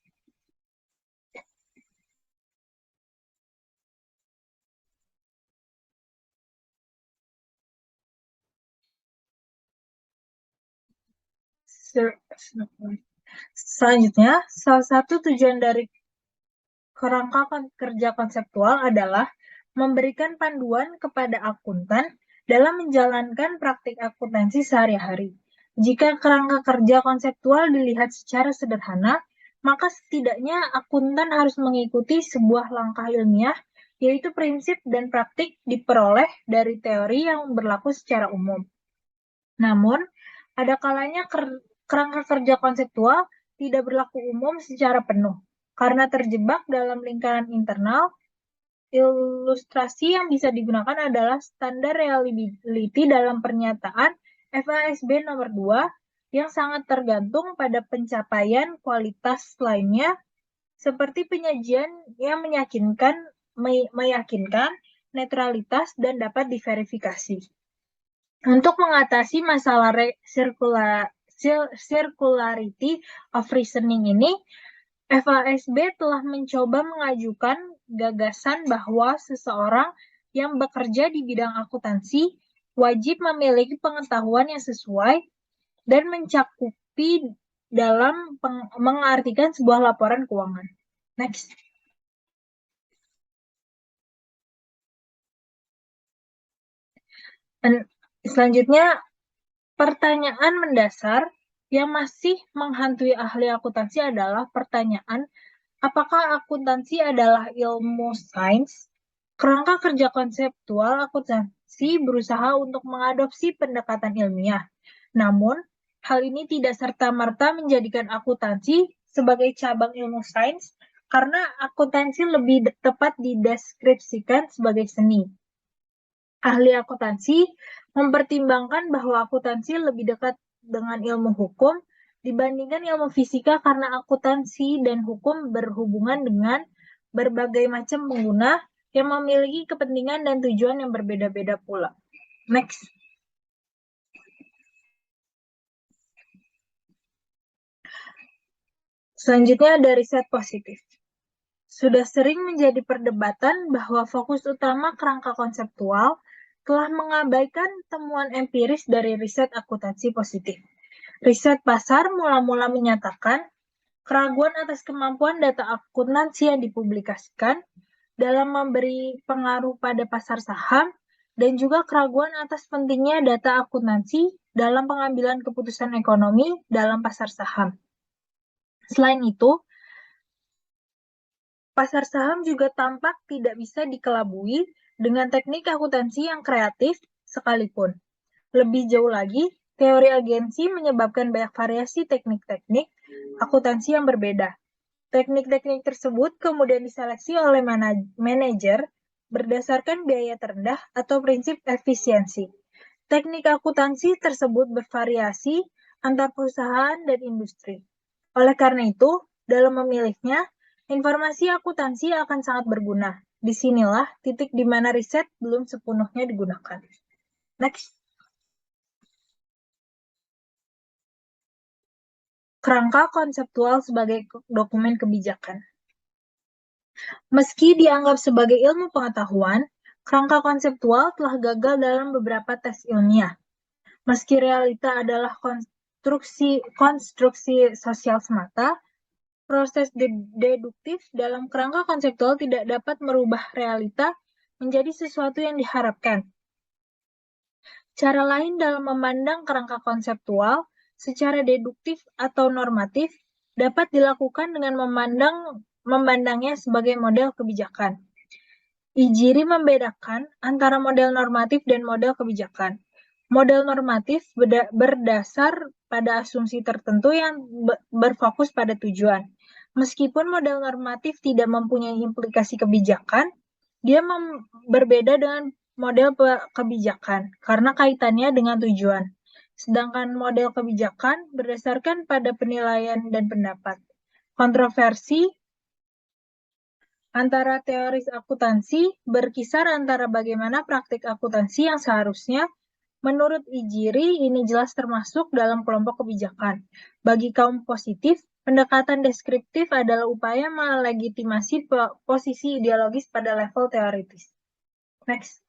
Selanjutnya, salah satu tujuan dari kerangka kerja konseptual adalah memberikan panduan kepada akuntan dalam menjalankan praktik akuntansi sehari-hari. Jika kerangka kerja konseptual dilihat secara sederhana, maka setidaknya akuntan harus mengikuti sebuah langkah ilmiah, yaitu prinsip dan praktik diperoleh dari teori yang berlaku secara umum. Namun, ada kalanya kerangka kerja konseptual tidak berlaku umum secara penuh, karena terjebak dalam lingkaran internal. Ilustrasi yang bisa digunakan adalah standar reliability dalam pernyataan FASB nomor 2 yang sangat tergantung pada pencapaian kualitas lainnya seperti penyajian yang meyakinkan netralitas dan dapat diverifikasi. Untuk mengatasi masalah circularity of reasoning ini, FASB telah mencoba mengajukan gagasan bahwa seseorang yang bekerja di bidang akuntansi wajib memiliki pengetahuan yang sesuai dan mencakupi dalam mengartikan sebuah laporan keuangan. Next. Selanjutnya, pertanyaan mendasar yang masih menghantui ahli akuntansi adalah pertanyaan, apakah akuntansi adalah ilmu sains? Kerangka kerja konseptual akuntansi berusaha untuk mengadopsi pendekatan ilmiah. Namun, hal ini tidak serta-merta menjadikan akuntansi sebagai cabang ilmu sains karena akuntansi lebih tepat dideskripsikan sebagai seni. Ahli akuntansi mempertimbangkan bahwa akuntansi lebih dekat dengan ilmu hukum dibandingkan ilmu fisika karena akuntansi dan hukum berhubungan dengan berbagai macam pengguna yang memiliki kepentingan dan tujuan yang berbeda-beda pula. Next. Selanjutnya ada riset positif. Sudah sering menjadi perdebatan bahwa fokus utama kerangka konseptual telah mengabaikan temuan empiris dari riset akuntansi positif. Riset pasar mula-mula menyatakan keraguan atas kemampuan data akuntansi yang dipublikasikan dalam memberi pengaruh pada pasar saham dan juga keraguan atas pentingnya data akuntansi dalam pengambilan keputusan ekonomi dalam pasar saham. Selain itu, pasar saham juga tampak tidak bisa dikelabui dengan teknik akuntansi yang kreatif sekalipun. Lebih jauh lagi, teori agensi menyebabkan banyak variasi teknik-teknik akuntansi yang berbeda. Teknik-teknik tersebut kemudian diseleksi oleh manajer berdasarkan biaya terendah atau prinsip efisiensi. Teknik akuntansi tersebut bervariasi antar perusahaan dan industri. Oleh karena itu, dalam memilihnya, informasi akuntansi akan sangat berguna. Disinilah titik di mana riset belum sepenuhnya digunakan. Next. Kerangka konseptual sebagai dokumen kebijakan. Meski dianggap sebagai ilmu pengetahuan, kerangka konseptual telah gagal dalam beberapa tes ilmiah. Meski realita adalah konstruksi sosial semata, proses deduktif dalam kerangka konseptual tidak dapat merubah realita menjadi sesuatu yang diharapkan. Cara lain dalam memandang kerangka konseptual secara deduktif atau normatif dapat dilakukan dengan memandangnya sebagai model kebijakan. Ijiri membedakan antara model normatif dan model kebijakan. Model normatif berdasar pada asumsi tertentu yang berfokus pada tujuan. Meskipun model normatif tidak mempunyai implikasi kebijakan, dia berbeda dengan model kebijakan karena kaitannya dengan tujuan. Sedangkan model kebijakan berdasarkan pada penilaian dan pendapat. Kontroversi antara teoris akuntansi berkisar antara bagaimana praktik akuntansi yang seharusnya. Menurut Ijiri, ini jelas termasuk dalam kelompok kebijakan. Bagi kaum positif, pendekatan deskriptif adalah upaya melegitimasi posisi ideologis pada level teoritis. Next.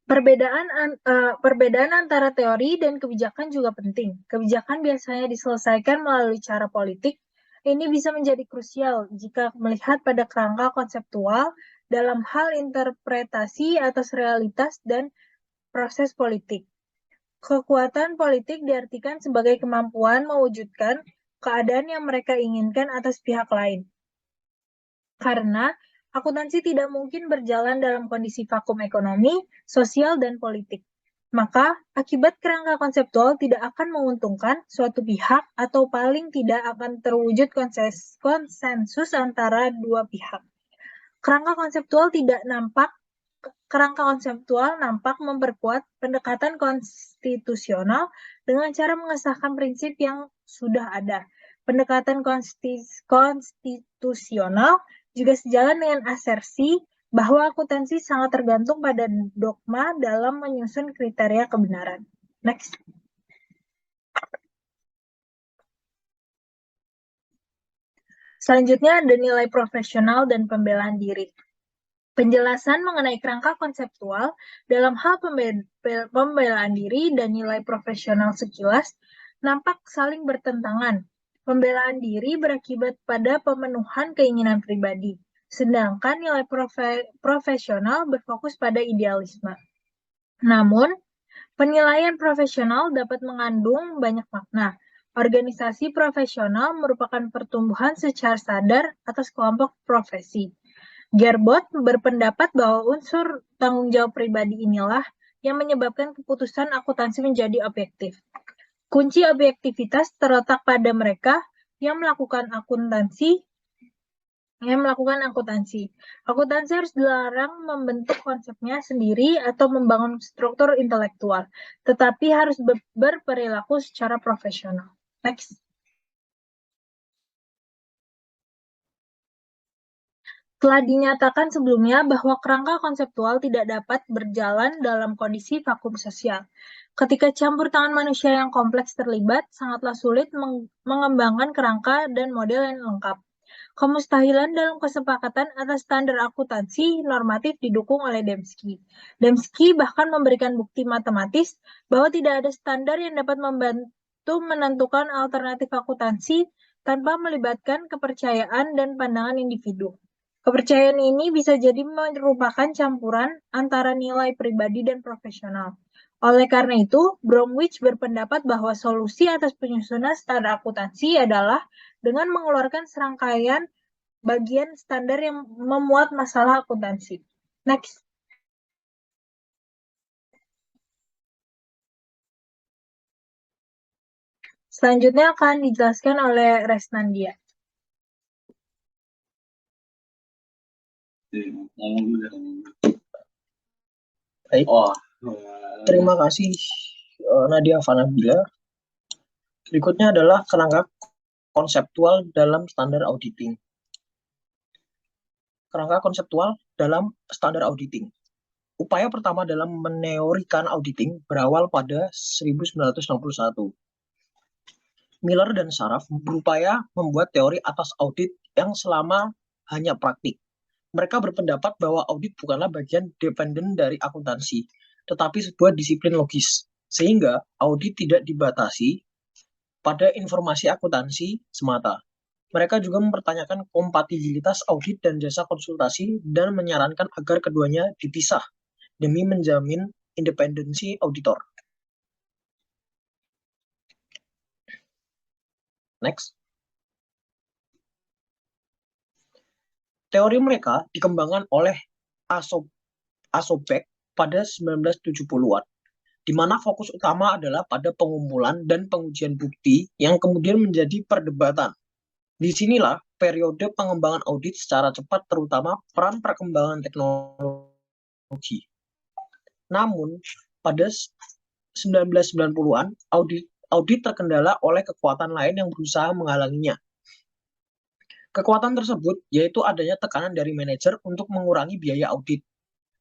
Perbedaan antara teori dan kebijakan juga penting. Kebijakan biasanya diselesaikan melalui cara politik. Ini bisa menjadi krusial jika melihat pada kerangka konseptual dalam hal interpretasi atas realitas dan proses politik. Kekuatan politik diartikan sebagai kemampuan mewujudkan keadaan yang mereka inginkan atas pihak lain. Karena akuntansi tidak mungkin berjalan dalam kondisi vakum ekonomi, sosial, dan politik. Maka, akibat kerangka konseptual tidak akan menguntungkan suatu pihak atau paling tidak akan terwujud konsensus antara dua pihak. Kerangka konseptual nampak memperkuat pendekatan konstitusional dengan cara mengesahkan prinsip yang sudah ada. Pendekatan konstitusional juga sejalan dengan asersi bahwa akuntansi sangat tergantung pada dogma dalam menyusun kriteria kebenaran. Next. Selanjutnya ada nilai profesional dan pembelaan diri. Penjelasan mengenai kerangka konseptual dalam hal pembelaan diri dan nilai profesional sekilas nampak saling bertentangan. Pembelaan diri berakibat pada pemenuhan keinginan pribadi, sedangkan nilai profesional berfokus pada idealisme. Namun, penilaian profesional dapat mengandung banyak makna. Organisasi profesional merupakan pertumbuhan secara sadar atas kelompok profesi. Gerbot berpendapat bahwa unsur tanggung jawab pribadi inilah yang menyebabkan keputusan akuntansi menjadi objektif. Kunci objektivitas terletak pada mereka yang melakukan akuntansi. Akuntansi harus dilarang membentuk konsepnya sendiri atau membangun struktur intelektual, tetapi harus berperilaku secara profesional. Next. Telah dinyatakan sebelumnya bahwa kerangka konseptual tidak dapat berjalan dalam kondisi vakum sosial. Ketika campur tangan manusia yang kompleks terlibat, sangatlah sulit mengembangkan kerangka dan model yang lengkap. Kemustahilan dalam kesepakatan atas standar akuntansi normatif didukung oleh Dembski. Dembski bahkan memberikan bukti matematis bahwa tidak ada standar yang dapat membantu menentukan alternatif akuntansi tanpa melibatkan kepercayaan dan pandangan individu. Kepercayaan ini bisa jadi merupakan campuran antara nilai pribadi dan profesional. Oleh karena itu, Bromwich berpendapat bahwa solusi atas penyusunan standar akuntansi adalah dengan mengeluarkan serangkaian bagian standar yang memuat masalah akuntansi. Next. Selanjutnya akan dijelaskan oleh Resnandia. Baik. Terima kasih Nadia Fanabila. Berikutnya adalah kerangka konseptual dalam standar auditing. Kerangka konseptual dalam standar auditing. Upaya pertama dalam meneorikan auditing berawal pada 1961. Miller dan Saraf berupaya membuat teori atas audit yang selama hanya praktik. Mereka berpendapat bahwa audit bukanlah bagian dependen dari akuntansi, tetapi sebuah disiplin logis, sehingga audit tidak dibatasi pada informasi akuntansi semata. Mereka juga mempertanyakan kompatibilitas audit dan jasa konsultasi dan menyarankan agar keduanya dipisah demi menjamin independensi auditor. Next. Teori mereka dikembangkan oleh Asobek pada 1970-an, di mana fokus utama adalah pada pengumpulan dan pengujian bukti yang kemudian menjadi perdebatan. Disinilah periode pengembangan audit secara cepat, terutama peran perkembangan teknologi. Namun, pada 1990-an, audit terkendala oleh kekuatan lain yang berusaha menghalanginya. Kekuatan tersebut yaitu adanya tekanan dari manajer untuk mengurangi biaya audit.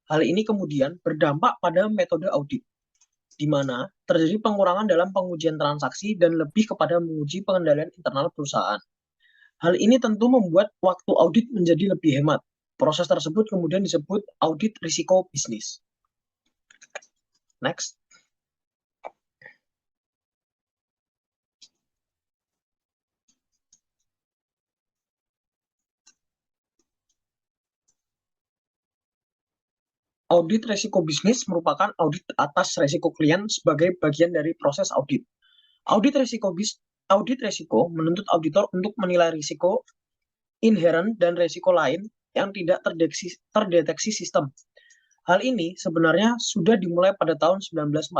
Hal ini kemudian berdampak pada metode audit, di mana terjadi pengurangan dalam pengujian transaksi dan lebih kepada menguji pengendalian internal perusahaan. Hal ini tentu membuat waktu audit menjadi lebih hemat. Proses tersebut kemudian disebut audit risiko bisnis. Next. Audit risiko bisnis merupakan audit atas risiko klien sebagai bagian dari proses audit. Audit risiko menuntut auditor untuk menilai risiko inherent dan risiko lain yang tidak terdeteksi sistem. Hal ini sebenarnya sudah dimulai pada tahun 1940,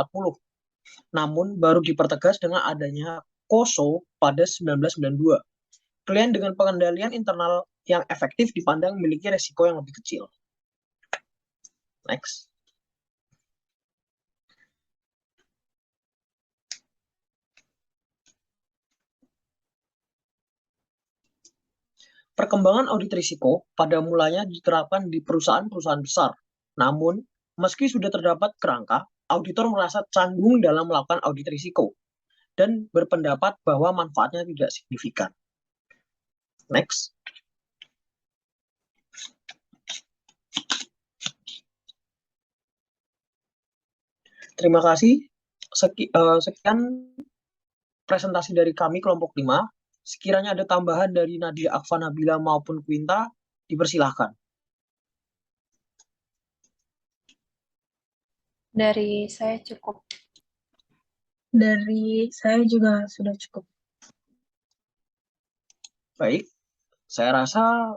namun baru dipertegas dengan adanya COSO pada 1992. Klien dengan pengendalian internal yang efektif dipandang memiliki risiko yang lebih kecil. Next. Perkembangan audit risiko pada mulanya diterapkan di perusahaan-perusahaan besar. Namun, meski sudah terdapat kerangka, auditor merasa canggung dalam melakukan audit risiko dan berpendapat bahwa manfaatnya tidak signifikan. Next. Terima kasih. Sekian presentasi dari kami kelompok 5. Sekiranya ada tambahan dari Nadia Akfanabila maupun Quinta, dipersilahkan. Dari saya cukup. Dari saya juga sudah cukup. Baik, saya rasa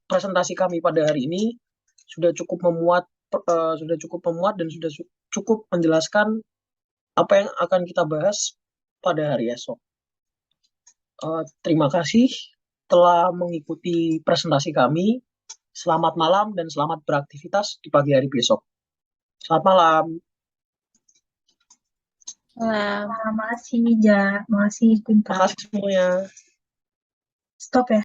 presentasi kami pada hari ini sudah cukup memuat dan sudah cukup menjelaskan apa yang akan kita bahas pada hari esok. Terima kasih telah mengikuti presentasi kami. Selamat malam dan selamat beraktivitas di pagi hari besok. Selamat malam. Nah, Makasih, Ja. Makasih, Terima Pintar. kasih semuanya. Stop ya.